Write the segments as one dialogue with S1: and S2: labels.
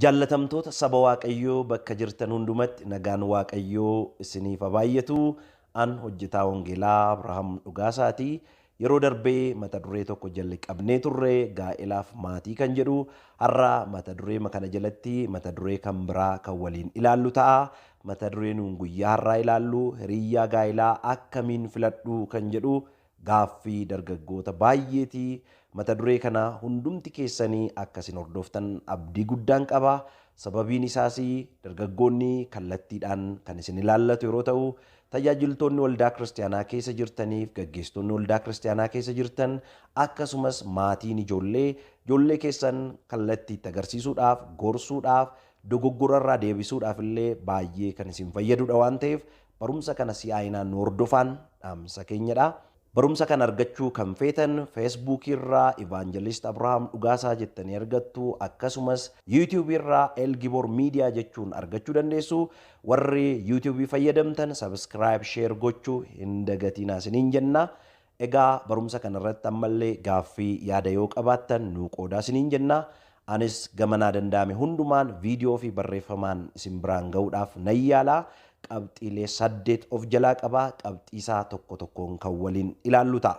S1: Jaallatamtoota saba Waaqayyoo bakka jirtan hundumatti nagaan Waaqayyoo isiniif haa baay'atu. An hojjetaa Wangeelaa Abrahaam Dhugaasaati. Yeroo darbee mata duree tokko jalli qabnee turre gaa'elaaf maatii kan jedhu har'a mata duree kana jalatti mata duree kan biraa kan waliin ilaallu ta'a. Mata duree nuun guyyaa har'aa ilaallu hiriyyaa gaa'elaa akkamiin filadhu kan jedhu gaaffii dargaggoota baay'eeti. Mata duree kana hundumti keessanii akkasin hordoftan abdii guddaan qaba. Sababiin isaas dargaggoonni kallattiidhaan kan isin ilaallatu yeroo ta'u, tajaajiltoonni waldaa kiristaanaa keessa jirtaniif gaggeessitoonni waldaa kiristaanaa keessa jirtan akkasumas maatiin ijoollee keessan kallattiitti agarsiisuudhaaf, gorsuudhaaf, dogoggorarraa deebisuudhaaf illee baay'ee kan isin fayyadudha waan ta'eef barumsa kana si'aayinaan nu hordofaa dhaamsa keenyadha. Barumsa kan argachuu kan feetan Facebook irraa Evangelist Abrahaam Dhugaasaa jettanii argattu, akkasumas YouTube irraa Elgibor Media jechuun argachuu dandeessu. Warri YouTube fayyadamtan subscribe, share gochuu hin dagatinaa isiniin jenna. Egaa barumsa kana irratti ammallee gaaffii yaada yoo qabaattan nu qoodaa isiniin jenna. Anis gamanaa danda'ame hundumaan viidiyoo fi barreeffamaan isin biraan ga'uudhaaf nan yaala. Qabxiilee 8 of jalaa qaba. Qabxiisaa tokko tokkoon kan waliin ilaallu ta'a.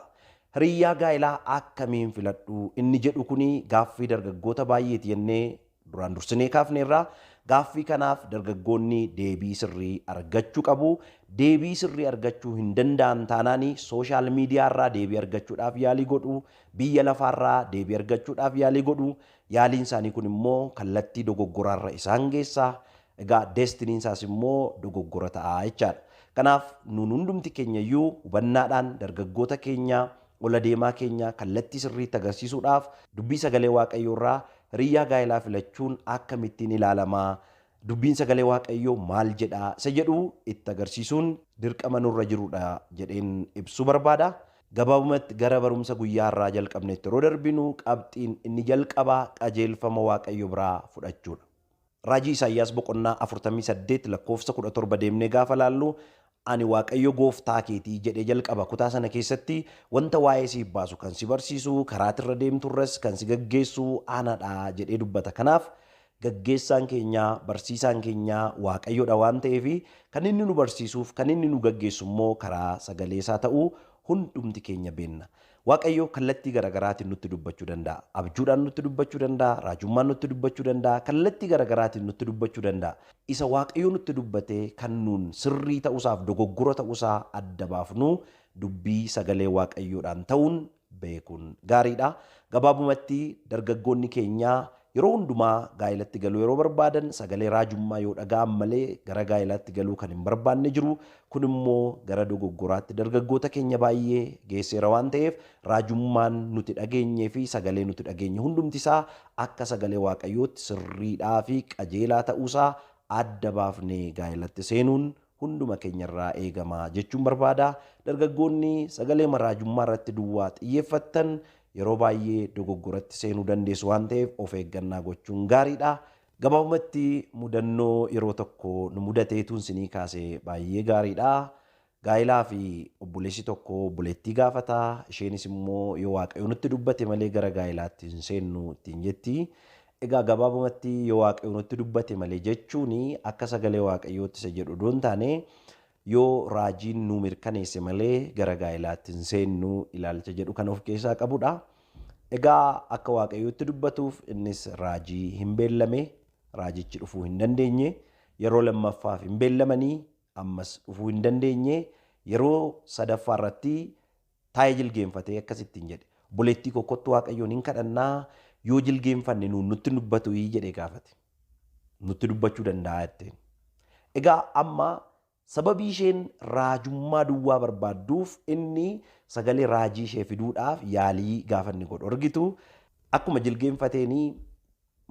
S1: Hiriyyaa gaa'elaa akkamiin filadhu inni jedhu kuni gaaffii dargaggoota baay'eeti jennee duraan dursinee kaafneerra. Gaaffii kanaaf dargaggoonni deebii sirrii argachuu qabu. Deebii sirrii argachuu hin danda'an taanaani sooshaal miidiyaa irraa deebii argachuudhaaf yaalii godhu. Biyya lafaarraa deebii argachuudhaaf yaalii godhu. Yaaliin isaanii kun immoo kallattii dogoggoraarra isaan geessa. Egaa destiniin isaas immoo dogoggora ta'a jechaadha. Kanaaf nuun hundumti keenya iyyuu hubannaadhaan dargaggoota keenya, ola deemaa keenya kallattii sirriitti agarsiisuudhaaf dubbii sagalee Waaqayyoo irraa hiriyyaa gaa'elaa filachuun akkamittiin ilaalamaa, dubbiin sagalee Waaqayyoo maal jedhaa isa jedhu itti agarsiisuun dirqama nurra jirudha jedheen ibsuu barbaada. Gabaabumatti gara barumsa guyyaa irraa jalqabnetti yeroo darbinu qabxiin inni jalqabaa qajeelfama Waaqayyoo biraa fudhachuudha. Raajii Isaayyaas boqonnaa 48 lakkoofsa 17 deemnee gaafa laallu ani Waaqayyo gooftaa keetii jedhee jalqaba. Kutaa sana keessatti wanta waa'ee siif baasu kan si barsiisu, karaatirra deemturras kan si gaggeessu anadha jedhee dubbata. Kanaaf gaggeessaan keenya, barsiisaan keenya Waaqayyodha waan ta'eef kan inni nu barsiisuuf, kan inni nu gaggeessu immoo karaa sagalee isaa ta'uu hundumti keenya beenna. Waaqayyo kallattii garaagaraatiin nutti dubbachuu danda'a. Abjuudhaan nutti dubbachuu danda'a, raajummaan nutti dubbachuu danda'a, kallattii garaagaraatiin nutti dubbachuu danda'a. Isa Waaqayyo nutti dubbatee kan nuun sirrii ta'uusaaf dogoggora ta'uusaa adda baafnu dubbii sagalee Waaqayyoodhaan ta'uun beekuun gaariidha. Gabaabumatti dargaggoonni keenya yeroo hundumaa gaa'elatti galuu yeroo barbaadan sagalee raajummaa yoo dhaga'an malee gara gaa'elaatti galuu kan hin barbaanne jiru. Kun immoo gara dogoggoraatti dargaggoota keenya baay'ee geesseera waan ta'eef raajummaan nuti dhageenyee fi sagalee nuti dhageenye hundumti isaa akka sagalee Waaqayyootti sirriidhaa fi qajeelaa ta'uusaa adda baafnee gaa'elatti seenuun hunduma keenyarraa eegama jechuun barbaada. Dargaggoonni sagalee raajummaa irratti duwwaa xiyyeeffattan yeroo baay'ee dogoggoratti seenuu dandeessu waan ta'eef of eeggannaa gochuun gaariidha. Gabaabumatti mudannoo yeroo tokko nu mudateetuun sinii kaasee baay'ee gaariidha. Gaa'elaa fi obboleessi tokko obboleettii gaafata. Isheenis immoo yoo Waaqayyo nutti dubbate malee gara gaa'elaatti hin seennu ittiin jetti. Egaa gabaabumatti yoo Waaqayyo nutti dubbate malee jechuun akka sagalee Waaqayyootti isa jedhu doon taane yoo raajiin nu mirkaneesse malee gara gaa'elaatti hin seennu ilaalcha jedhu kan of keessaa qabudha. Egaa akka Waaqayyootti dubbatuuf innis raajii hin beellame, raajichi dhufuu hin dandeenye, yeroo lammaffaaf hin beellamanii ammas dhufuu hin dandeenye, yeroo sadaffaa irratti taa'ee jilgeenfatee akkasittiin jedhe. Obboleettii kokkottu Waaqayyoon hin kadhannaa yoo jilgeenfanne nutti dubbatu jedhee gaafate. Nutti dubbachuu danda'a jetteen. Egaa amma sababii isheen raajummaa duwwaa barbaadduuf inni sagalee raajii ishee fiduudhaaf yaalii gaafa inni godhu argitu. Akkuma jilgeenfateenii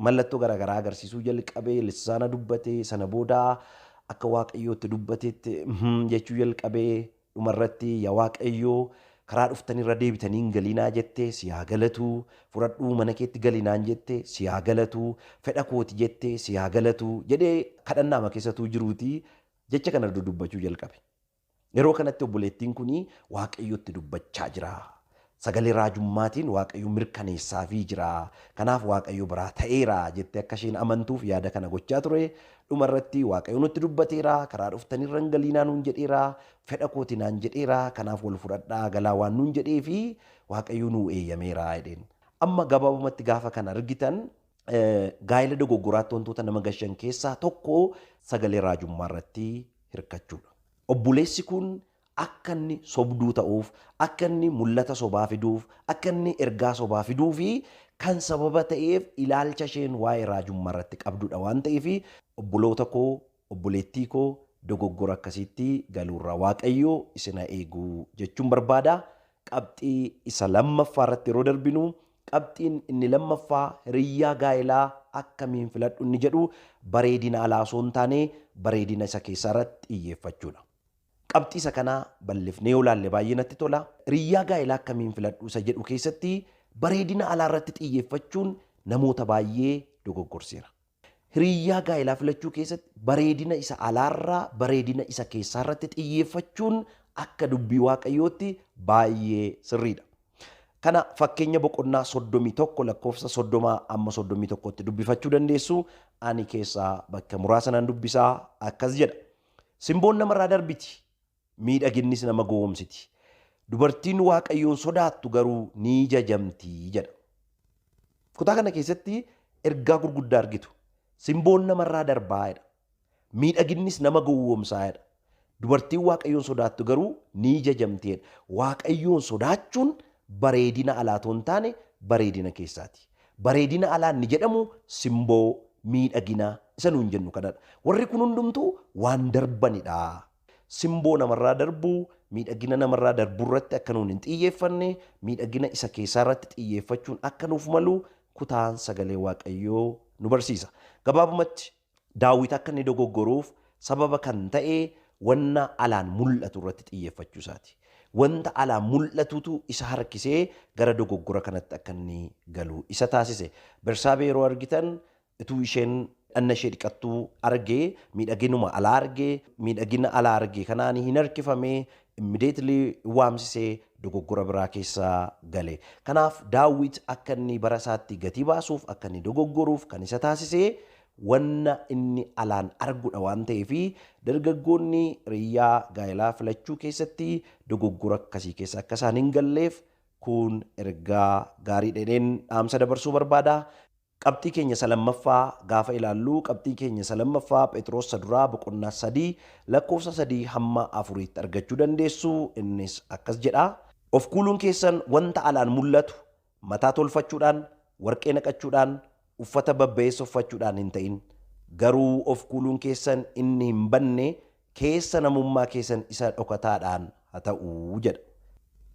S1: mallattoo garaagaraa agarsiisuu jalqabee lissaana dubbatee sana booda akka Waaqayyootti dubbateetti jechuu jalqabee dhumarratti yaa Waaqayyoo karaa dhuftanirra deebitanii hin galinaa jettee si haa galatu, fudhadhuu mana keetti galinaan jettee si haa galatu, fedha kooti jettee si haa galatu jedhee kadhannaama keessatuu jiruuti. Jecha kana dubbachuu jalqabe. Yeroo kanatti obboleettiin kun Waaqayyootti dubbachaa jira. sagalee raajummaatiin waaqayyo mirkaneessaafii jira. Kanaaf waaqayyo biraa ta'eera jettee akka isheen amantuuf yaada kana gochaa ture. Dhumarratti waaqayyo nutti dubbateera. Karaa dhuftanirra hin galiinaa nuun jedheera. Fedha kooti naan jedheera. Kanaaf wal fudhadhaa galaa waan nuun jedhee fi waaqayyo nuu eeyyameera jedheen. Amma gabaabumatti gaafa kana argitan gaa'ela dogoggoraatti wantoota nama gashan keessaa tokko sagalee raajummaa irratti hirkachuudha. Obboleessi kun akka inni sobduu ta'uuf, akka inni mul'ata sobaa fiduuf, akka inni ergaa sobaa fiduu fi kan sababa ta'eef ilaalcha isheen waa'ee raajummaa irratti qabdudha waan ta'eef obboloota koo, obboleettii koo dogoggora akkasitti galuurraa waaqayyo isin eeguu jechuun barbaada. Qabxii isa lammaffaa irratti yeroo darbinu qabxiin inni lammaffaa hiriyyaa gaa'elaa akkamiin filadhu inni jedhu bareedina alaa osoo hin taane bareedina isa keessaa irratti xiyyeeffachuudha. Qabxii isa kanaa bal'ifnee yoo ilaalle baay'ee natti tola. Hiriyyaa gaa'elaa akkamiin filadhu isa jedhu keessatti bareedina alaa irratti xiyyeeffachuun namoota baay'ee dogoggorseera. Hiriyyaa gaa'elaa filachuu keessatti bareedina isa alaarraa bareedina isa keessaa irratti xiyyeeffachuun akka dubbii waaqayyootti baay'ee sirriidha. Kana fakkeenya boqonnaa 31 lakkoofsa 30 amma 31tti dubbifachuu dandeessu. Ani keessaa bakka muraasa nan dubbisaa akkas jedha. Simboon namarraa darbiti. Miidhaginnis nama gowwoomsiti. Dubartiin waaqayyoon sodaattu garuu ni jajamti jedha. Kutaa kana keessatti ergaa gurguddaa argitu. Simboon namarraa darbaa jedha. Miidhaginnis nama gowwoomsaa jedha. Dubartiin waaqayyoon sodaattu garuu ni jajamti jedha. Waaqayyoon sodaachuun bareedina alaatoo hin taane bareedina keessaati. Bareedina alaa inni jedhamu simboo miidhagina isa nuun jennu kanadha. Warri kun hundumtuu waan darbanidha. Simboo namarraa darbuu, miidhagina namarraa darbuu irratti akka nuun hin xiyyeeffanne, miidhagina isa keessaa irratti xiyyeeffachuun akka nuuf malu kutaan sagalee waaqayyoo nu barsiisa. Gabaabumatti Daawit akka inni dogoggoruuf sababa kan ta'e wanna alaan mul'atu irratti xiyyeeffachuu isaati. Wanta alaan mul'atutu isa harkisee gara dogoggora kanatti akka inni galu isa taasise. Bersaabee yeroo argitan utuu isheen dhanna ishee dhiqattuu argee miidhaginuma alaa argee miidhagina alaa argee kanaan hin harkifamee immediately waamsisee dogoggora biraa keessa gale. Kanaaf Daawit akka inni bara isaatti gatii baasuuf akka inni dogoggoruuf kan isa taasisee wanna inni alaan arguudha waan ta'eef dargaggoonni hiriyyaa gaa'elaa filachuu keessatti dogoggora akkasii keessa akka isaan hin galleef kun ergaa gaarii dheedheen dhaamsa dabarsuu barbaada. Qabxii keenya isa lammaffaa gaafa ilaallu qabxii keenya isa lammaffaa Phexros duraa boqonnaa 3 lakkoofsa 3 hamma 4tti argachuu dandeessu. Innis akkas jedha. Of kuuluun keessan wanta alaan mul'atu mataa tolfachuudhaan, warqee naqachuudhaan, uffata babbeessa uffachuudhaan hin ta'in. Garuu of kuuluun keessan inni hin banne keessa namummaa keessan isa dhokataadhaan haa ta'u jedha.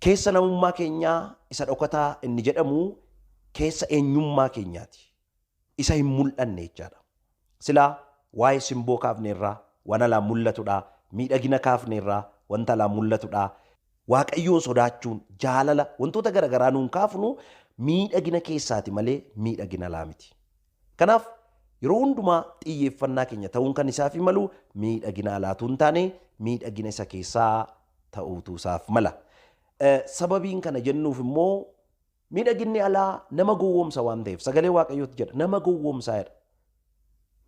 S1: Keessa namummaa keenyaa isa dhokataa inni jedhamu keessa eenyummaa keenyaati. Isa hin mul'anne jechaadha. Silaa waa'ee simboo kaafneerraa waan alaan mul'atudha. Miidhagina kaafneerraa wanta alaan mul'atudha. Waaqayyoon sodaachuun jaalala wantoota garaagaraa nuun kaafnu miidhagina keessaati malee miidhagina alaa miti. Kanaaf yeroo hundumaa xiyyeeffannaa keenya ta'uun kan isaaf malu miidhagina alaatu hin taane miidhagina isa keessaa ta'uutu isaaf mala. Sababiin kana jennuuf immoo miidhaginni alaa nama gowwoomsa waan ta'eef sagalee waaqayyootti jedha nama gowwoomsaa jedha.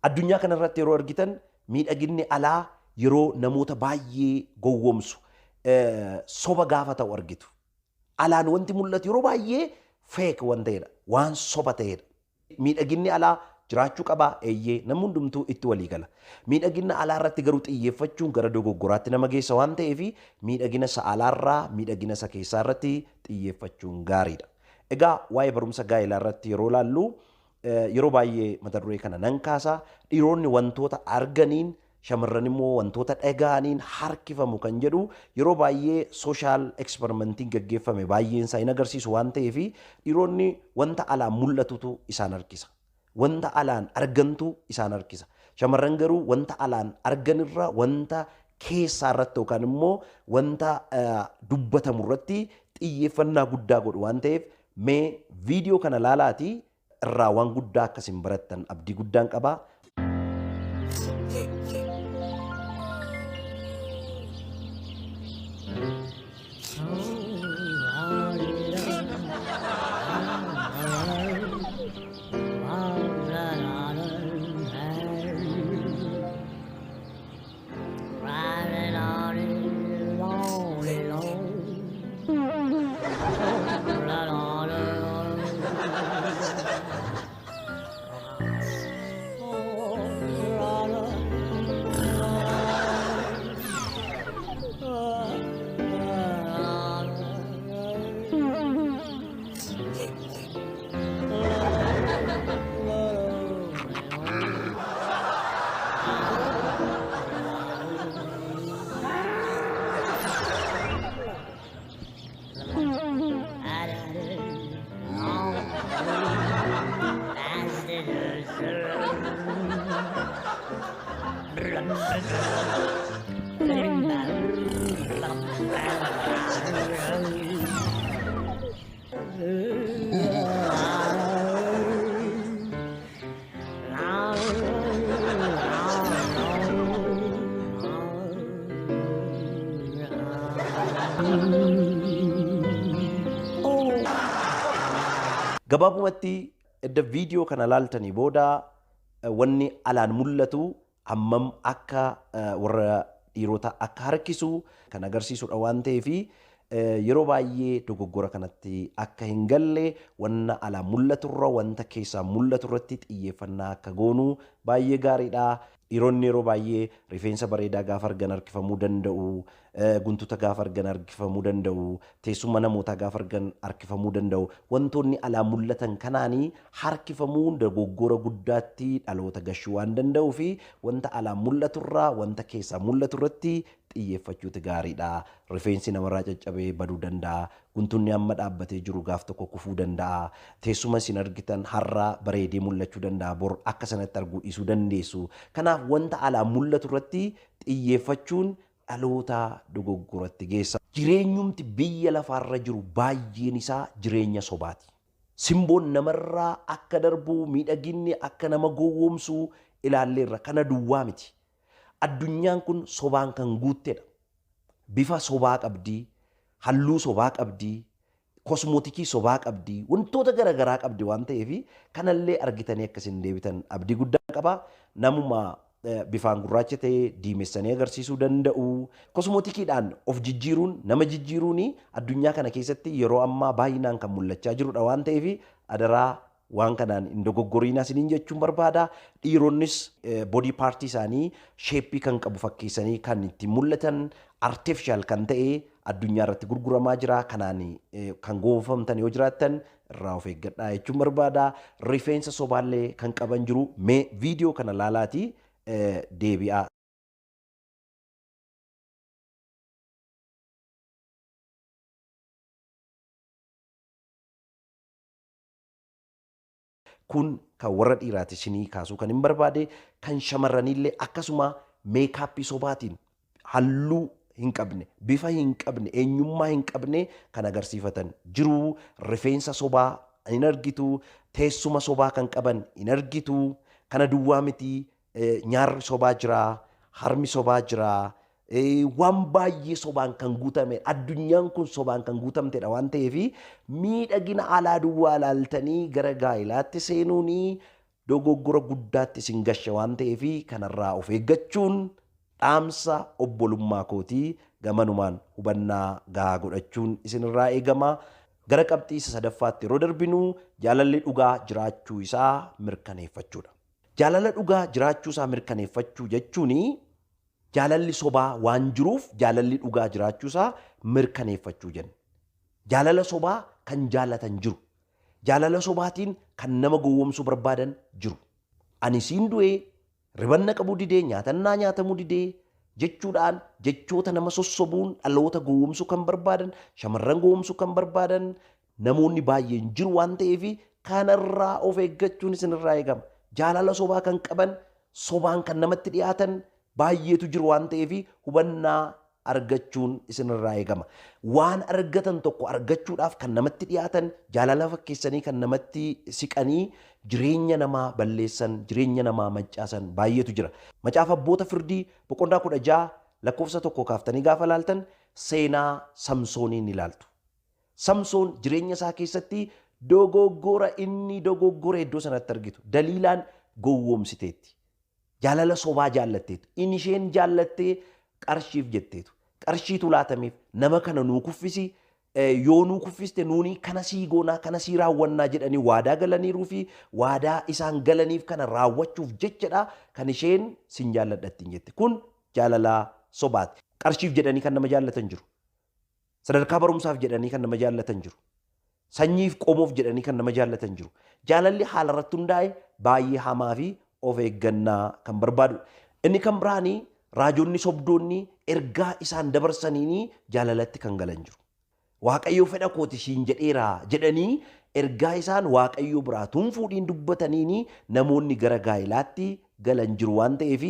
S1: Addunyaa kanarratti yeroo argitan miidhaginni alaa yeroo namoota baay'ee gowwoomsu soba gaafa ta'u argitu. Alaan wanti mul'atu yeroo baay'ee feek waan ta'edha waan soba ta'edha. Miidhaginni alaa jiraachuu qabaa eeyyee namni hundumtuu itti walii gala. Miidhagina alaa irratti garuu xiyyeeffachuun gara dogoggoraatti nama geessa waan ta'eef miidhagina isa alaarraa miidhagina isa keessaa irratti xiyyeeffachuun gaariidha. Egaa waa'ee barumsa gaa'elaa irratti yeroo laallu yeroo baay'ee mata duree kana nan kaasa. Dhiironni wantoota arganiin shamarran immoo wantoota dhaga'aniin harkifamu kan jedhu yeroo baay'ee sooshaal eksperimentiin gaggeeffame baay'een isaa hin agarsiisu waan ta'eef dhiironni wanta alaan mul'atutu isaan harkisa. Wanta alaan argantu isaan harkisa. Shamarran garuu wanta alaan arganirra wanta keessaa irratti yookaan immoo wanta dubbatamu irratti xiyyeeffannaa guddaa godhu waan ta'eef mee viidiyoo kana laalaati irraa waan guddaa akkasiin barattan abdii guddaan qaba. Gabaabumatti edda viidiyoo kana laaltanii booda wanni alaan mul'atu hammam akka warra dhiirota akka harkisu kan agarsiisudha waan ta'eef yeroo baay'ee dogoggora kanatti akka hin galle wanna alaan mul'aturra wanta keessaa mul'aturratti xiyyeeffannaa akka goonu baay'ee gaariidha. Dhiironni yeroo baay'ee rifeensa bareedaa gaafa argan harkifamuu danda'u, guntuta gaafa argan harkifamuu danda'u, teessuma namootaa gaafa argan harkifamuu danda'u. Wantoonni alaan mul'atan kanaanii harkifamuun dogoggora guddaatti dhaloota gashuu waan danda'uu fi wanta alaan mul'aturraa wanta keessaa mul'aturratti xiyyeeffachuutu gaariidha. Rifeensi namarraa caccabee baduu danda'a. Guntunni amma dhaabbatee jiru gaaf tokko kufuu danda'a. Teessuma isin argitan har'a bareedee mul'achuu danda'a. Bor akka sanatti arguu dhiisuu dandeessu. Kanaaf wanta alaan mul'atu irratti xiyyeeffachuun dhaloota dogoggoratti geessa. Jireenyumti biyya lafaarra jiru baay'een isaa jireenya sobaati. Simboon namarraa akka darbu miidhaginni akka nama gowwoomsu ilaalleerra kana duwwaa miti. Addunyaan kun sobaan kan guuttedha. Bifa sobaa qabdi. Halluu sobaa qabdi, kosmootikii sobaa qabdi, wantoota garaagaraa qabdi waan ta'eef kanallee argitanii akkasiin deebitan abdii guddaa qaba. Namuma bifaan gurraacha ta'e diimessanii agarsiisuu danda'u. Kosmootikiidhaan of jijjiiruun nama jijjiiruun addunyaa kana keessatti yeroo ammaa baay'inaan kan mul'achaa jirudha waan ta'eef adaraa waan kanaan hin dogoggoriinaa isiniin jechuun barbaada. Dhiironnis boodii paartii isaanii sheeppii kan qabu fakkeessanii kan ittiin mul'atan artificial kan ta'e addunyaa irratti gurguramaa jira. Kanaan kan goonfamtan yoo jiraattan irraa of eeggadhaa jechuun barbaada. Rifeensa sobaallee kan qaban jiru mee viidiyoo kana laalaatii deebi'aa. Kun kan warra dhiiraati isinii kaasuu kan hin barbaade kan shamarranillee akkasuma meekaappii sobaatiin halluu hin qabne, bifa hin qabne, eenyummaa hin qabne kan agarsiifatan jiru. Rifeensa sobaa hin argitu, teessuma sobaa kan qaban hin argitu. Kana duwwaa miti nyaarri sobaa jira, harmi sobaa jira. Waan baay'ee sobaan kan guutame addunyaan kun sobaan kan guutamtedha waan ta'eef miidhagina alaa duwwaa ilaaltanii gara gaa'ilaatti seenuuni dogoggora guddaatti isin gasha waan ta'eef kanarraa of eeggachuun dhaamsa obbolummaa kootii gamanumaan hubannaa gahaa godhachuun isinirraa eegama. Gara qabxii sadaffaatti yeroo darbinu jaalalli dhugaa jiraachuu isaa mirkaneeffachuudha. Jaalala dhugaa jiraachuu isaa mirkaneeffachuu jechuuni jaalalli sobaa waan jiruuf jaalalli dhugaa jiraachuu isaa mirkaneeffachuu jenna. Jaalala sobaa kan jaalatan jiru. Jaalala sobaatiin kan nama gowwoomsuu barbaadan jiru. Ani siin du'ee ribanna qabuu didee nyaatannaa nyaatamuu didee jechuudhaan jechoota nama sossobuun dhaloota gowwoomsuu kan barbaadan shamarran gowwoomsuu kan barbaadan namoonni baay'een jiru waan ta'eef kanarraa of eeggachuun isinirraa eegama. Jaalala sobaa kan qaban sobaan kan namatti dhiyaatan baay'eetu jiru waan ta'eef hubannaa argachuun isinirraa eegama. Waan argatan tokko argachuudhaaf kan namatti dhiyaatan jaalala fakkeessanii kan namatti siqanii jireenya namaa balleessan, jireenya namaa mancaasan baay'eetu jira. Macaafa abboota firdii boqonnaa 16 lakkoofsa 1 kaaftanii gaafa laaltan seenaa Samsooniin ilaaltu. Samsoon jireenya isaa keessatti dogoggora inni dogoggora iddoo sanatti argitu. Daliilaan gowwoomsiteetti. Jaalala sobaa jaallatteetu. Inni isheen jaallattee qarshiif jetteetu. Qarshiitu laatamiif nama kana nuu kuffisi yoo nuu kuffiste nuuni kana sii goonaa kana sii raawwannaa jedhanii waadaa galaniiruu fi waadaa isaan galaniif kana raawwachuuf jechadha kan isheen sin jaalladhattiin jette. Kun jaalala sobaati. Qarshiif jedhanii kan nama jaallatan jiru. Sadarkaa barumsaaf jedhanii kan nama jaallatan jiru. Sanyiif qomoof jedhanii kan nama jaallatan jiru. Jaalalli haala irratti hundaa'e baay'ee hamaa fi of eeggannaa kan barbaadu. Inni kan biraanii raajonni sobdoonni ergaa isaan dabarsaniini jaalalatti kan galan jiru. Waaqayyoo fedha kooti siin jedheera jedhanii ergaa isaan waaqayyoo biraa tun fuudhiin dubbataniini namoonni gara gaa'ilaatti galan jiru waan ta'eef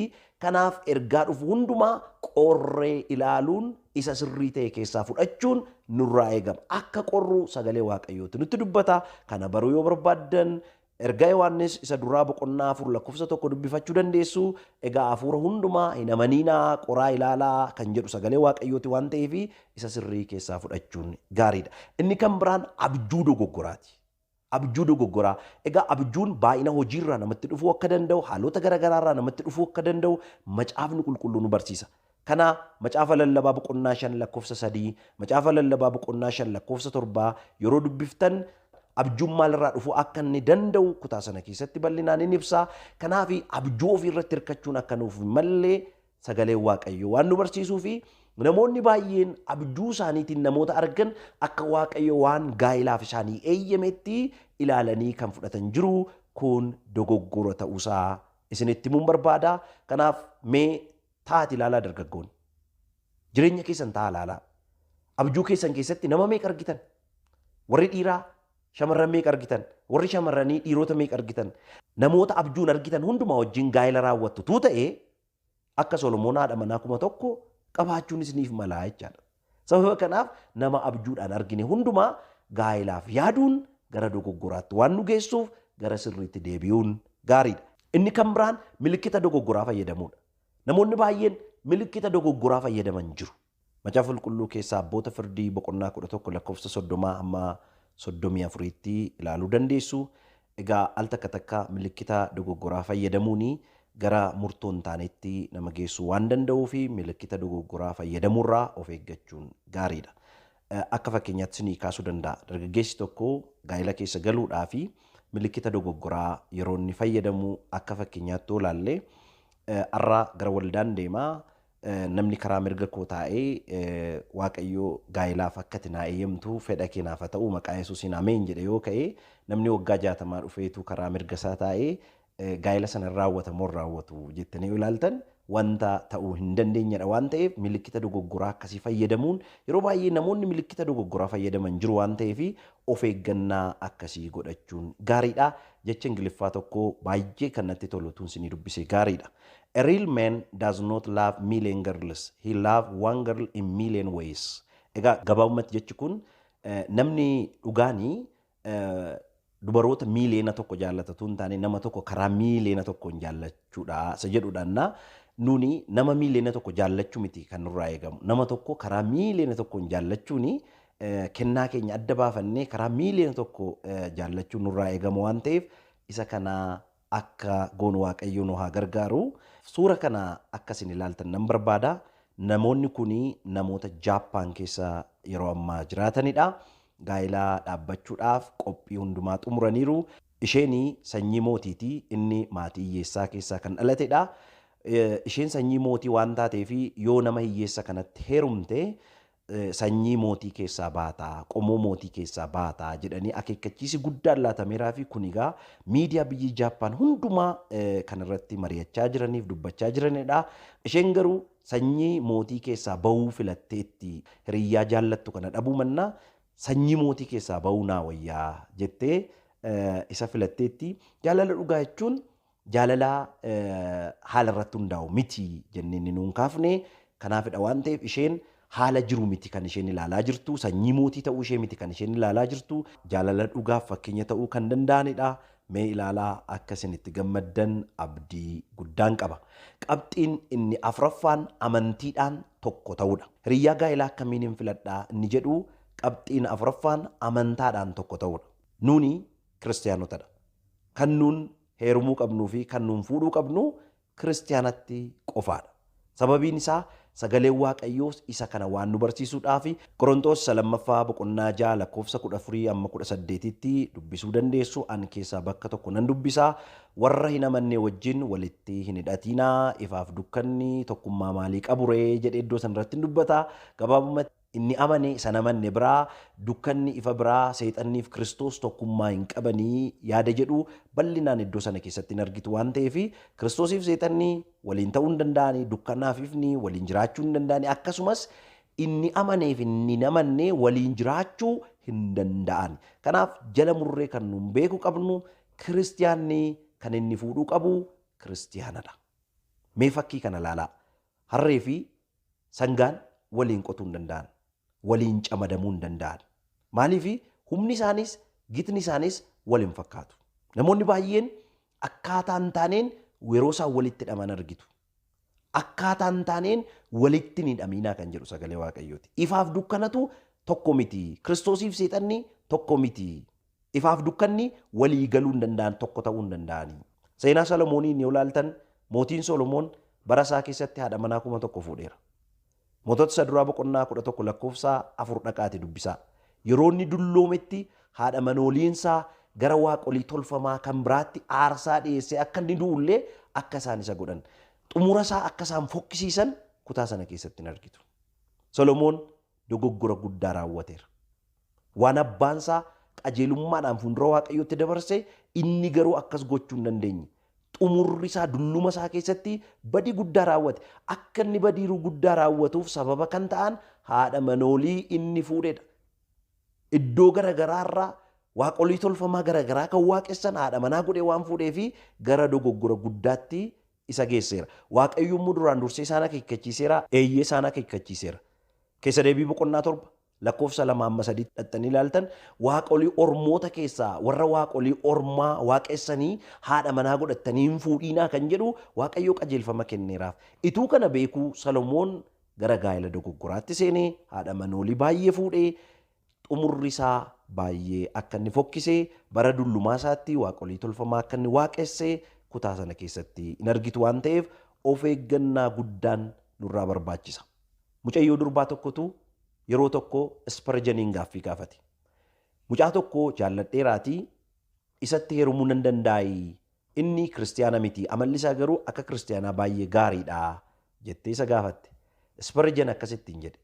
S1: kanaaf ergaa dhufu hundumaa qorree ilaaluun isa sirrii ta'e keessaa fudhachuun nurraa eegama. Akka qorru sagalee Waaqayyooti nutti dubbata. Kana baruu yoo barbaaddan ergaa Yohaannis isa duraa boqonnaa 4 lakkoofsa 1 dubbifachuu dandeessu. Egaa hafuura hundumaa hin amaniinaa qoraa ilaalaa kan jedhu sagalee Waaqayyooti waan ta'eef isa sirrii keessaa fudhachuun gaariidha. Inni kan biraan abjuu dogoggoraati. Abjuu dogoggoraa. Egaa abjuun baay'ina hojiirraa namatti dhufuu akka danda'u, haalota garaagaraarraa namatti dhufuu akka danda'u macaafni qulqulluun nu barsiisa. Kana macaafa lallabaa boqonnaa 5 lakkoofsa 3, macaafa lallabaa boqonnaa 5 lakkoofsa 7 yeroo dubbiftan abjuun maalirraa dhufuu akka inni danda'u kutaa sana keessatti bal'inaan ni ibsa. Kanaaf abjuu ofirratti hirkachuun akka nuuf mallee sagalee Waaqayyoo waan nu barsiisuu fi namoonni baay'een abjuu isaaniitiin namoota argan akka Waaqayyo waan gaa'ilaaf isaanii eeyyametti ilaalanii kan fudhatan jiru. Kun dogoggora ta'uusaa isinitti himuun barbaada. Kanaaf mee taati ilaalaa dargaggoonni. Jireenya keessan ta'a ilaalaa. Abjuu keessan keessatti nama meeqa argitan? Warri dhiiraa shamarran meeqa argitan? Warri shamarranii dhiirota meeqa argitan? Namoota abjuun argitan hundumaa wajjin gaa'ila raawwattu tuu ta'ee akka Solomoon haadha manaa 1,000 qabaachuun isiniif malaa jechaadha. Sababa kanaaf nama abjuudhaan argine hundumaa gaa'ilaaf yaaduun gara dogoggoraatti waan nu geessuuf gara sirriitti deebi'uun gaariidha. Inni kan biraan milikkita dogoggoraa fayyadamuudha. Namoonni baay'een milikkita dogoggoraa fayyadaman jiru. Macaafa qulqulluu keessaa Abboota Firdii boqonnaa 11 lakkoofsa 30 hamma 34tti ilaaluu dandeessu. Egaa al takka takka milikkita dogoggoraa fayyadamuuni gara murtoo hin taanetti nama geessuu waan danda'uu fi milikkita dogoggoraa fayyadamuurraa of eeggachuun gaariidha. Akka fakkeenyaatti isinii kaasuu danda'a. Dargaggeessi tokko gaa'ila keessa galuudhaa fi milikkita dogoggoraa yeroo inni fayyadamu akka fakkeenyaatti olaallee har'a gara waldaan deemaa namni karaa mirga koo taa'ee Waaqayyoo gaa'ilaaf akka itti naa eeyyamtu fedha keenaaf haa ta'u maqaa Yesuusiin ameen jedhe yoo ka'e namni waggaa 60 dhufeetu karaa mirga isaa taa'ee gaa'ila sana raawwatamoo raawwatu jettanii yoo ilaaltan wanta ta'uu hin dandeenyedha waan ta'eef milikkita dogoggoraa akkasii fayyadamuun yeroo baay'ee namoonni milikkita dogoggoraa fayyadaman jiru waan ta'eef of eeggannaa akkasii godhachuun gaariidha. Jecha Ingiliffaa tokko baay'ee kan natti tolutuun isinii dubbisee gaariidha. A real man does not love million girls. He loves one girl in million ways. Egaa gabaabumatti jechi kun namni dhugaanii dubaroota miiliyoona tokko jaallatu hin taane nama tokko karaa miiliyoona tokkoon jaallachuudha isa jedhuudhaannaa nuni nama miiliyoona tokko jaallachuu miti kan nurraa eegamu. Nama tokko karaa miiliyoona tokkoon jaallachuuni kennaa keenya adda baafannee karaa miiliyoona tokko jaallachuun nurraa eegamu waan ta'eef isa kana akka goonu Waaqayyo nu haa gargaaru. Suura kana akkasin ilaaltan nan barbaada. Namoonni kuni namoota Jaappaan keessa yeroo ammaa jiraatanidha. Gaa'ilaa dhaabbachuudhaaf qophii hundumaa xumuraniiru. Isheen sanyii mootiiti. Inni maatii hiyyeessaa keessaa kan dhalatedha. Isheen sanyii mootii waan taateef yoo nama hiyyeessa kanatti heerumte sanyii mootii keessaa baataa, qomoo mootii keessaa baataa jedhanii akeekkachiisi guddaan laatameeraa fi kun egaa miidiyaa biyyi Jaappaan hundumaa kanarratti mari'achaa jiraniif dubbachaa jiranidha. Isheen garuu sanyii mootii keessaa bahuu filatteetti hiriyyaa jaallattu kana dhabuu mannaa sanyii mootii keessaa bahuu naa wayyaa jettee isa filatteetti. Jaalala dhugaa jechuun jaalala haala irratti hundaa'u miti jennee nuun kaafne kanaafidha waan ta'eef isheen haala jiru miti kan isheen ilaalaa jirtu, sanyii mootii ta'uu ishee miti kan isheen ilaalaa jirtu, jaalala dhugaaf fakkeenya ta'uu kan danda'anidha. Mee ilaalaa akka isin itti gammaddan abdii guddaan qaba. Qabxiin inni afuraffaan amantiidhaan tokko ta'uudha. Hiriyyaa gaa'ilaa akkamiin hin filadhaa inni jedhu qabxiin afuraffaan amantaadhaan tokko ta'uudha. Nuuni kiristaanotadha. Kan nuun heerumuu qabnuu fi kan nuun fuudhuu qabnu kiristaanatti qofaadha. Sababiin isaa sagaleen Waaqayyoos isa kana waan nu barsiisuudhaaf Qorontos 2 boqonnaa 6 lakkoofsa 14 amma 18tti dubbisuu dandeessu. An keessaa bakka tokko nan dubbisaa. Warra hin amanne wajjin walitti hin hidhatinaa, ifaaf dukkanni tokkummaa maalii qaburee jedhee iddoo sanarratti dubbata. Gabaabumatti inni amane sana amanne biraa dukkanni ifa biraa seexanniif Kiristoos tokkummaa hin qabanii yaada jedhu bal'inaan iddoo sana keessatti hin argitu waan ta'eef Kiristoosiif seexanni waliin ta'uu hin danda'ani, dukkanaaf ifni waliin jiraachuu hin danda'ani, akkasumas inni amaneef inni amanne waliin jiraachuu hin danda'an. Kanaaf jala murree kan nuun beekuu qabnu kiristaanni kan inni fuudhuu qabu kiristiyaanadha. Mee fakkii kana ilaalaa. Harree fi sangaan waliin qotuu hin danda'an. Waliin camadamuu hin danda'an. Maaliif humni isaanis gitni isaanis waliin fakkaatu. Namoonni baay'een akkaataa hin taaneen yeroo isaan walitti hidhaman argitu. Akkaataa hin taaneen walitti hin hidhaminaa kan jedhu sagalee Waaqayyooti. Ifaaf dukkanatu tokko miti. Kiristoosiif seexanni tokko miti. Ifaaf dukkanni walii galuu hin danda'an, tokko ta'uu hin danda'ani. Seenaa Solomooniin yoo ilaaltan mootiin Solomoon bara isaa keessatti haadha manaa 1,000 fuudheera. Mootota isa duraa boqonnaa 11 lakkoofsa 4 dhaqaati dubbisaa. Yeroo inni dulloometti haadha manooliinsaa gara waaqolii tolfamaa kan biraatti aarsaa dhiyeessee akka inni du'ullee akka isaan isa godhan. Xumura isaa akka isaan fokkisiisan kutaa sana keessatti hin argitu. Solomoon dogoggora guddaa raawwateera. Waan abbaan isaa qajeelummaadhaan fuuldura Waaqayyootti dabarsee inni garuu akkas gochuu hin dandeenye. Xumurri isaa dulluma isaa keessatti badii guddaa raawwate. Akka inni badii guddaa raawwatuuf sababa kan ta'an haadha manoolii inni fuudhedha. Iddoo garagaraarraa waaqolii tolfamaa garagaraa kan waaqessan haadha manaa godhee waan fuudhee fi gara dogoggora guddaatti isa geesseera. Waaqayyo immoo duraan dursee isaan akeekkachiiseera, eeyyee isaan akeekkachiiseera. Keessa deebii boqonnaa 7 lakkoofsa 2-3 dhattanii ilaaltan waaqolii ormoota keessaa warra waaqolii ormaa waaqessanii haadha manaa godhatanii hin fuudhiinaa kan jedhu Waaqayyo qajeelfama kenneeraaf. Ituu kana beekuu Solomoon gara gaa'ela dogoggoraatti seenee haadha manoolii baay'ee fuudhee xumurri isaa baay'ee akka inni fokkisee bara dullumaa isaatti waaqolii tolfamaa akka inni waaqessee kutaa sana keessatti hin argitu waan ta'eef of eeggannaa guddaan nurraa barbaachisa. Mucayyoo durbaa tokkotu yeroo tokko Isparjaniin gaaffii gaafate. Mucaa tokko jaalladheeraatii isatti heerumuu nan danda'ii inni kiristiyaana miti amalli isaa garuu akka kiristiyaanaa baay'ee gaariidha jettee isa gaafatte. Isparjan akkasittiin jedhe.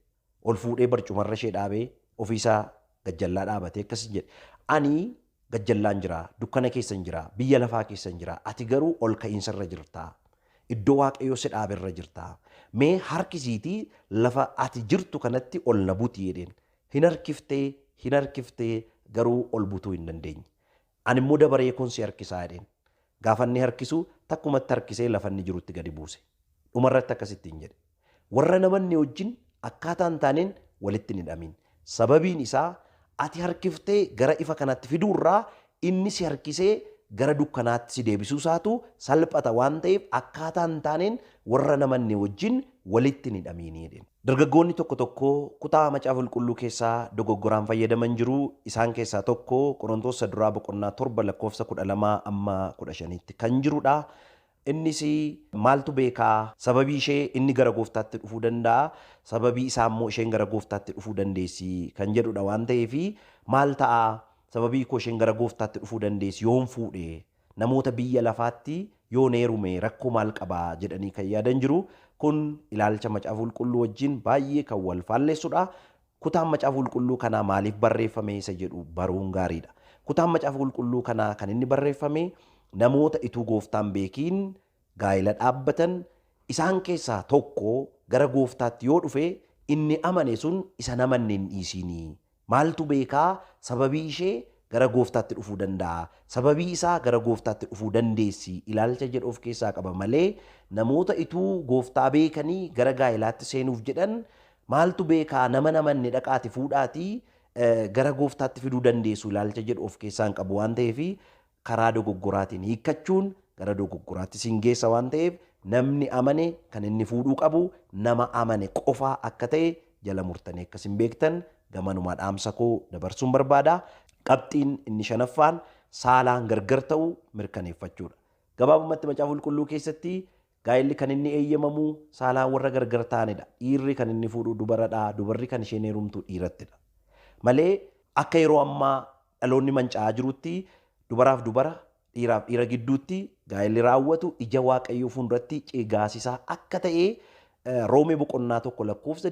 S1: Ol fuudhee barcumarra ishee dhaabee ofiisaa gajjallaa dhaabatee akkasiin jedhe. Ani gajjallaan jira, dukkana keessan jira, biyya lafaa keessan jira. Ati garuu ol ka'iinsarra jirta. Iddoo Waaqayyoo si dhaaberra jirta. Mee harkisiitii lafa ati jirtu kanatti ol na butii jedheen. Hin harkiftee garuu ol butuu hin dandeenye. Ani immoo dabaree kun si harkisaa jedheen. Gaafa inni harkisu takkumatti harkisee lafa inni jirutti gadi buuse. Dhumarratti akkasittiin jedhe. Warra namanni wajjin akkaataa hin taaneen walitti hin hidhamin. Sababiin isaa ati harkiftee gara ifa kanatti fiduurraa inni si harkisee gara dukkanaatti si deebisuu isaatu salphata waan ta'eef akkaataa hin taaneen warra namanni wajjin walitti hin hidhaminii jedheen. Dargaggoonni tokko tokko kutaa macaafa qulqulluu keessaa dogoggoraan fayyadaman jiru. Isaan keessaa tokko Qorontoos duraa boqonnaa 7 lakkoofsa 12-15 kan jirudha. Innis maaltu beekaa sababii ishee inni gara gooftaatti dhufuu danda'a, sababii isaa immoo isheen gara gooftaatti dhufuu dandeessi kan jedhudha waan ta'eef maal ta'a sababii koo isheen gara gooftaatti dhufuu dandeessi yoon fuudhe namoota biyya lafaatti yoon heerume rakkoo maal qabaa jedhanii kan yaadan jiru. Kun ilaalcha macaafa qulqulluu wajjin baay'ee kan wal faalleessudha. Kutaan macaafa qulqulluu kanaa maaliif barreeffame isa jedhu baruun gaariidha. Kutaan macaafa qulqulluu kanaa kan inni barreeffame namoota ituu gooftaan beekiin gaa'ela dhaabbatan isaan keessaa tokko gara gooftaatti yoo dhufe inni amane sun isa namanne hin dhiisinii. Maaltu beekaa sababii ishee gara gooftaatti dhufuu danda'a. Sababii isaa gara gooftaatti dhufuu dandeessi. Ilaalcha jedhu of keessaa qaba malee namoota ituu gooftaa beekanii gara gaa'elaatti seenuuf jedhan maaltu beekaa nama namanne dhaqaati fuudhaatii gara gooftaatti fiduu dandeessu ilaalcha jedhu of keessaa hin qabu waan ta'eef karaa dogoggoraatiin hiikkachuun gara dogoggoraatti siin geessa waan ta'eef namni amane kan inni fuudhuu qabu nama amane qofaa akka ta'e jala murtanii akkasiin beektan gamanumaa dhaamsa koo dabarsuun barbaada. Qabxiin inni 5ffaan saalaan gargar ta'uu mirkaneeffachuudha. Gabaabumatti macaafa qulqulluu keessatti gaa'elli kan inni eeyyamamu saalaan warra gargar ta'anidha. Dhiirri kan inni fuudhu dubaradha, dubarri kan isheen heerumtu dhiirattidha. Malee akka yeroo ammaa dhaloonni manca'aa jirutti dubaraaf dubara dhiiraaf dhiira gidduutti gaa'elli raawwatu ija Waaqayyoo fuulduratti ceegaasisaa akka ta'e Roomee boqonnaa 1 lakkoofsa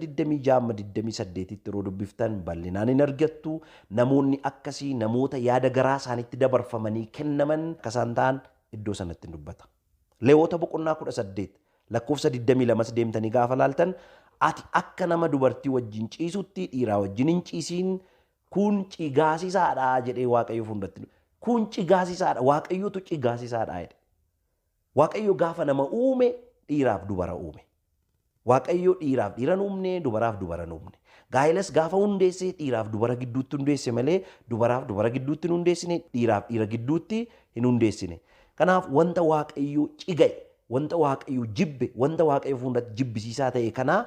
S1: 26-28 yeroo dubbiftan bal'inaan hin argattu. Namoonni akkasii namoota yaada garaa isaaniitti dabarfamanii kennaman akka isaan ta'an iddoo sanatti hin dubbata. Leewwota boqonnaa 18 lakkoofsa 22 deemtanii gaafa laaltan ati akka nama dubartii wajjin ciisutti dhiiraa wajjin hin ciisiin kun cigaasisaadha jedhee Waaqayyoo fuulduratti. Kun cigaasisaadha. Waaqayyootu cigaasisaadha jedhe. Waaqayyo gaafa nama uume dhiiraaf dubara uume. Waaqayyo dhiiraaf dhiira uumne dubaraaf dubara uumne. Gaa'ilas gaafa hundeesse dhiiraaf dubara gidduutti hundeesse malee dubaraaf dubara gidduutti hin hundeessine, dhiiraaf dhiira gidduutti hin hundeessine. Kanaaf wanta Waaqayyo ciga'e, wanta Waaqayyo jibbe, wanta Waaqayyo fuulduratti jibbisiisaa ta'e kanaa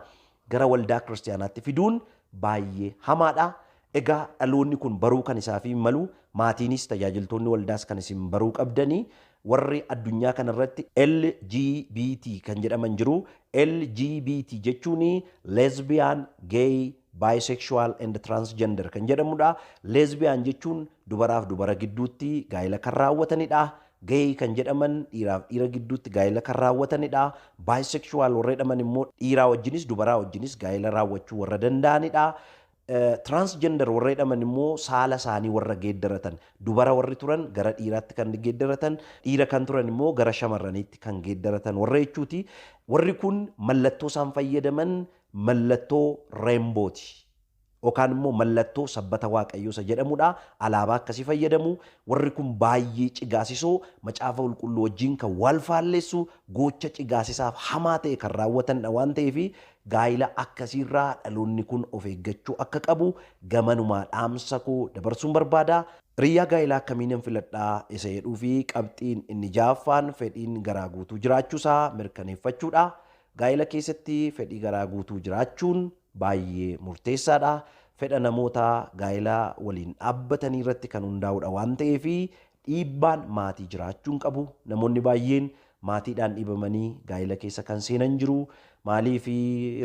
S1: gara waldaa kiristaanaatti fiduun baay'ee hamaadha. Egaa dhaloonni kun baruu kan isaaf malu, maatiinis tajaajiltoonni waldaas kan isin baruu qabdanii, warri addunyaa kanarratti LGBT kan jedhaman jiru. LGBT jechuun lesbian, gay, bisexual and transgender kan jedhamudha. Lesbian jechuun dubaraaf dubara gidduutti gaa'ila kan raawwatanidha. Gay kan jedhaman dhiiraaf dhiira gidduutti gaa'ila kan raawwatanidha. Bisexual warra jedhaman immoo dhiiraa wajjinis dubaraa wajjinis gaa'ila raawwachuu warra danda'anidha. Transgender warra jedhaman immoo saala isaanii warra geeddaratan, dubara warri turan gara dhiiraatti kan geeddaratan, dhiira kan turan immoo gara shamarraniitti kan geeddaratan warra jechuuti. Warri kun mallattoo isaan fayyadaman mallattoo reembooti. Yookaan immoo mallattoo sabbata Waaqayyoo isa jedhamudha. Alaabaa akkasii fayyadamu. Warri kun baay'ee cigaasisoo, macaafa qulqulluu wajjin kan wal faalleessu, gocha cigaasisaaf hamaa ta'e kan raawwatanidha waan ta'eef gaa'ila akkasiirraa dhaloonni kun of eeggachuu akka qabu gamanumaa dhaamsa koo dabarsuun barbaada. Riyyaa gaa'ilaa akkamiin filadhaa isa jedhuu fi qabxiin inni jaaffaan fedhiin garaa guutuu jiraachuusaa mirkaneeffachuudha. Gaa'ila keessatti fedhii garaa guutuu jiraachuun baay'ee murteessaadha. Fedha namoota gaa'ilaa waliin dhaabbatanii irratti kan hundaa'udha waan ta'eef dhiibbaan maatii jiraachuun qabu. Namoonni baay'een maatiidhaan dhiibamanii gaa'ila keessa kan seenan jiru. Maaliif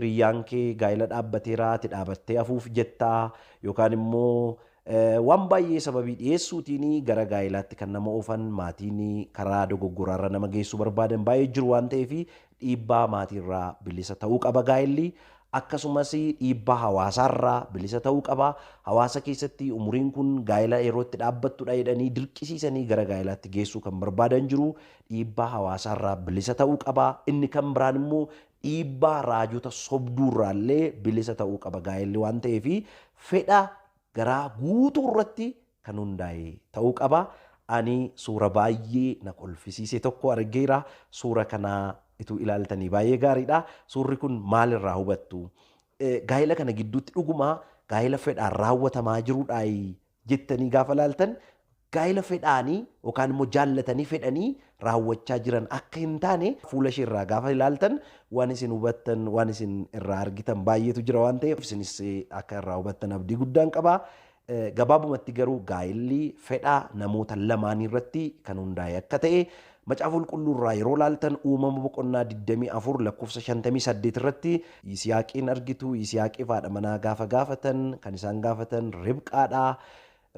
S1: riyyaan kee gaa'ila dhaabbateera ati dhaabattee hafuuf jettaa yookaan immoo waan baay'ee sababii dhiyeessuutiin gara gaa'ilaatti kan nama oofan, maatiin karaa dogoggoraarra nama geessuu barbaadan baay'ee jiru waan ta'eef dhiibbaa maatiirraa bilisa ta'uu qaba gaa'illi. Akkasumas dhiibbaa hawaasaarraa bilisa ta'uu qaba. Hawaasa keessatti umuriin kun gaa'ila yeroo itti dhaabbattudha jedhanii dirqisiisanii gara gaa'ilaatti geessuu kan barbaadan jiru. Dhiibbaa hawaasaarraa bilisa ta'uu qaba. Inni kan biraan immoo dhiibbaa raajota sobduurraallee bilisa ta'uu qaba gaa'illi waan ta'eef fedha garaa guutuu irratti kan hundaa'e ta'uu qaba. Ani suura baay'ee na kolfisiise tokko argeera. Suura kanaa ituu ilaaltanii baay'ee gaariidha. Suurri kun maalirraa hubattu? Gaa'ila kana gidduutti dhuguma gaa'ila fedhaan raawwatamaa jirudha jettanii gaafa ilaaltan gaa'ila fedhaanii yookaan immoo jaallatanii fedhanii raawwachaa jiran akka hin taane fuula ishee irraa gaafa ilaaltan waan isin hubattan, waan isin irraa argitan baay'eetu jira waan ta'eef isinis akka irraa hubattan abdii guddaan qaba. Gabaabumatti garuu gaa'illi fedhaa namoota lamaanii irratti kan hundaa'e akka ta'e macaafa qulqulluurraa yeroo ilaaltan Uumama boqonnaa 24 lakkoofsa 58 irratti Yisihaaqiin argitu. Yisihaaqiif haadha manaa gaafa gaafatan kan isaan gaafatan Ribqaadha.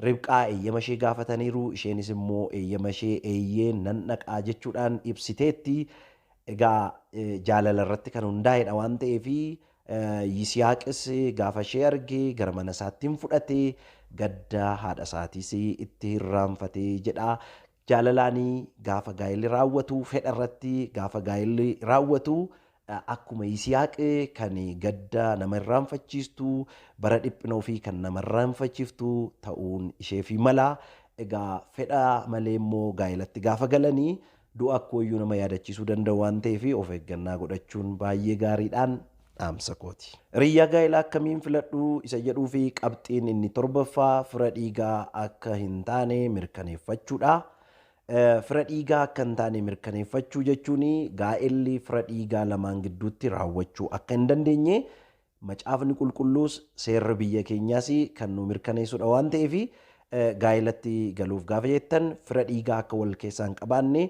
S1: Ribqaa eeyyama ishee gaafataniiru. Isheenis immoo eeyyama ishee eeyyee nan dhaqaa jechuudhaan ibsiteetti. Egaa jaalala irratti kan hundaa'edha waan ta'eef Yisihaaqis gaafa ishee arge gara mana isaatti fudhate gadda haadha isaatiis itti hirraanfatee jedha. Jaalalaanii gaafa gaa'illi raawwatu, fedha irratti gaafa gaa'illi raawwatu akkuma Yisihaaq kan gadda nama irraanfachiistu, bara dhiphina ofii kan nama irraanfachiiftu ta'uun isheefi mala. Egaa fedha malee immoo gaa'ilatti gaafa galanii du'a akkooyyuu nama yaadachiisuu danda'u waan ta'eef of eeggannaa godhachuun baay'ee gaariidhaan dhaamsa kooti. Riyyaa gaa'ilaa akkamiin filadhu isa jedhuu fi qabxiin inni torbaffaa fira dhiigaa akka hin taane mirkaneeffachuudha. Fira dhiigaa akka hin taane mirkaneeffachuu jechuun gaa'elli fira dhiigaa lamaan gidduutti raawwachuu akka hin dandeenye macaafni qulqulluus seerri biyya keenyaas kan nu mirkaneessudha waan ta'eef gaa'ilatti galuuf gaafa jettan fira dhiigaa akka wal keessaa hin qabaanne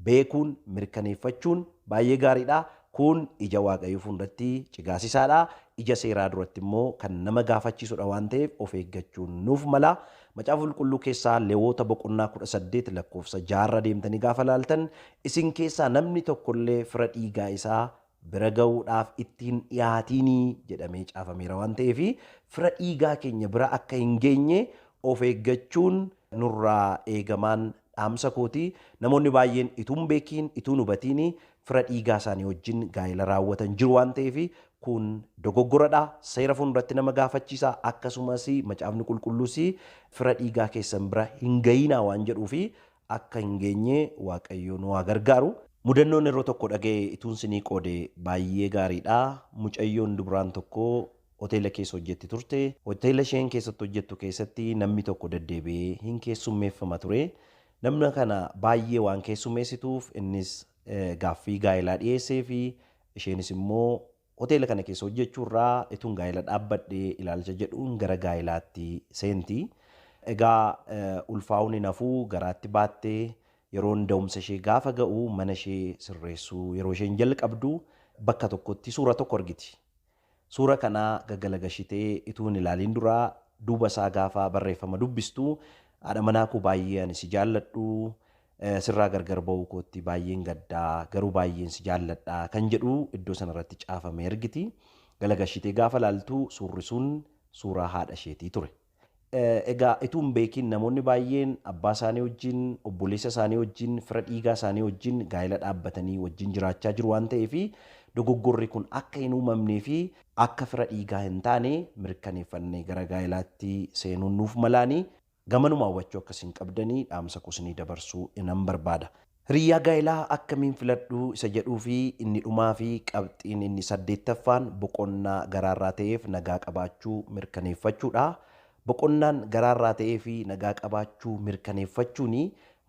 S1: beekuun mirkaneeffachuun baay'ee gaariidha. Kun ija Waaqayyoo fuulduratti cigaasisaadha. Ija seeraa duratti immoo kan nama gaafachiisudha waan ta'eef of eeggachuun nuuf mala. Macaafa qulqulluu keessaa Lewoota boqonnaa 18 lakkoofsa 6 deemtanii gaafa ilaaltan isin keessaa namni tokkollee fira dhiigaa isaa bira ga'uudhaaf ittiin dhiyaatinii jedhamee caafameera waan ta'eef fira dhiigaa keenya bira akka hin geenye of eeggachuun nurraa eegamaan dhaamsa kooti. Namoonni baay'een ituun beekiin ituun hubatiin fira dhiigaa isaanii wajjin gaa'ila raawwatan jiru waan ta'eef kun dogoggoradha. Seera fuulduratti nama gaafachiisa. Akkasumas macaafni qulqulluus fira dhiigaa keessan bira hin ga'inaa waan jedhuuf akka hin geenye Waaqayyo nu haa gargaaru. Mudannoon yeroo tokko dhaga'e ituun sinii qoode baay'ee gaariidha. Mucayyoon dubraan tokko hoteela keessa hojjetti turte. Hoteela isheen keessatti hojjettu keessatti namni tokko deddeebi'ee hin keessummeeffama ture. Namni kana baay'ee waan keessummeessituuf innis gaaffii gaa'elaa dhiyeessee fi isheenis immoo hoteela kana keessa hojjechuurraa ituun gaa'ela dhaabbadhee ilaalcha jedhuun gara gaa'elaatti seenti. Egaa ulfaa'uun hin hafuu garaatti baattee yeroon da'umsa ishee gaafa ga'u mana ishee sirreessuu yeroo isheen jalqabdu bakka tokkotti suura tokko argiti. Suura kanaa gaggalagashitee ituu hin ilaaliin duraa duuba isaa gaafa barreeffama dubbistu haadha manaa koo baay'ee ani si jaalladhu sirraa gargar ba'uu kootti baay'een gaddaa garuu baay'een si jaalladha kan jedhu iddoo sanarratti caafamee argiti. Galagashitee gaafa laaltu suurri sun suuraa haadha isheetii ture. Egaa ituun beekin namoonni baay'een abbaa isaanii wajjin obboleessa isaanii wajjin fira dhiigaa isaanii wajjin gaa'ela dhaabbatanii wajjin jiraachaa jiru waan ta'eef dogoggorri kun akka hin uumamnee fi akka fira dhiigaa hin taane mirkaneeffannee gara gaa'elaatti seenuun nuuf malaanii gamanuma hawwachuu akkasiin qabdanii dhaamsa kusinii dabarsuu nan barbaada. Hiriyyaa gaa'elaa akkamiin filadhu isa jedhuu fi inni dhumaa fi qabxiin inni 8ffaan boqonnaa garaarraa ta'eef nagaa qabaachuu mirkaneeffachuudha. Boqonnaan garaarraa ta'ee fi nagaa qabaachuu mirkaneeffachuuni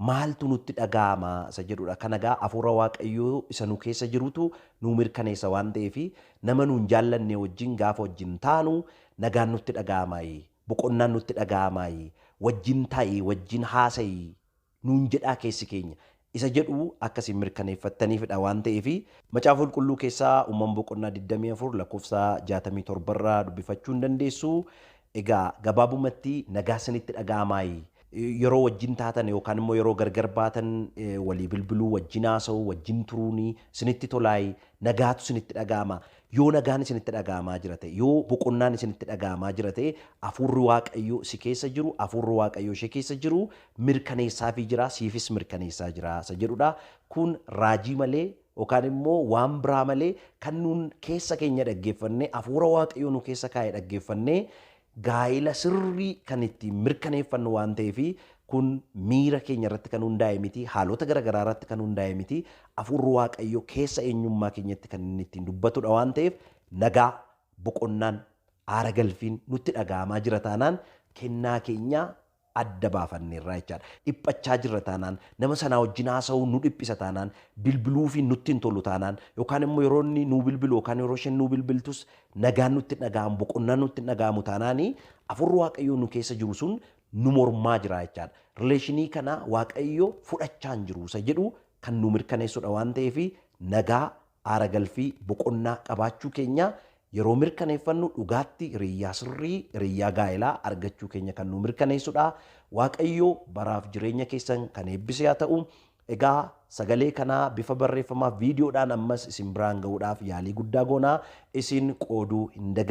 S1: maaltu nutti dhaga'ama isa jedhudha. Kan nagaa hafuura waaqayyoo isa nu keessa jirutu nu mirkaneessa waan ta'eef nama nuun jaallanne wajjin gaafa wajjin taanu nagaan nutti dhaga'amaayi. Boqonnaan nutti dhaga'amaayi. Wajjin taa'ii wajjin haasa'ii nuun jedhaa keessi keenya. Isa jedhu akkasiin mirkaneeffattaniifidha waan ta'eef macaafa qulqulluu keessaa uumama boqonnaa 24 lakkoofsa 67 irraa dubbifachuu hin dandeessu. Egaa gabaabumatti nagaa sinitti dhaga'amaayi. Yeroo wajjin taatan yookaan immoo yeroo gargar baatan walii bilbiluu wajjin haasa'u wajjin turuuni sinitti tolaayi nagaatu sinitti dhaga'ama. Yoo nagaan isinitti dhaga'amaa jira ta'e yoo boqonnaan isinitti dhaga'amaa jira ta'e hafuurri waaqayyoo si keessa jiru hafuurri waaqayyoo ishee keessa jiru mirkaneessaafii jira siifis mirkaneessaa jira isa jedhudha. Kun raajii malee yookaan immoo waan biraa malee kan nuun keessa keenya dhaggeeffannee hafuura waaqayyoo nu keessa kaa'ee dhaggeeffannee gaa'ela sirrii kan ittiin mirkaneeffannu waan ta'eef kun miira keenya irratti kan hundaa'e miti haalota garaagaraa irratti kan hundaa'e miti hafuurri waaqayyoo keessa eenyummaa keenyatti kan inni ittiin dubbatudha waan ta'eef nagaa boqonnaan aara galfiin nutti dhaga'amaa jira taanaan kennaa keenya adda baafanneerraa jechaadha. Dhiphachaa jirra taanaan nama sanaa wajjin haasa'uu nu dhiphisa taanaan bilbiluu fi nutti hin tolu taanaan yookaan immoo yeroo inni nuu bilbilu yookaan yeroo isheen nuu bilbiltus nagaan nutti dhaga'amu boqonnaan nutti dhaga'amu taanaanii hafuurri waaqayyoo nu keessa jiru sun nu mormaa jira jechaadha. Rileeshinii kana waaqayyoo fudhachaa hin jiru isa jedhu kan nu mirkaneessudha waan ta'eef nagaa aara galfii boqonnaa qabaachuu keenya yeroo mirkaneeffannu dhugaatti hiriyyaa sirrii hiriyyaa gaa'elaa argachuu keenya kan nu mirkaneessudha. Waaqayyoo baraaf jireenya keessan kan eebbise haa ta'u. Egaa sagalee kanaa bifa barreeffamaa viidiyoodhaan ammas isin biraan ga'uudhaaf yaalii guddaa goonaa isin qooduu hin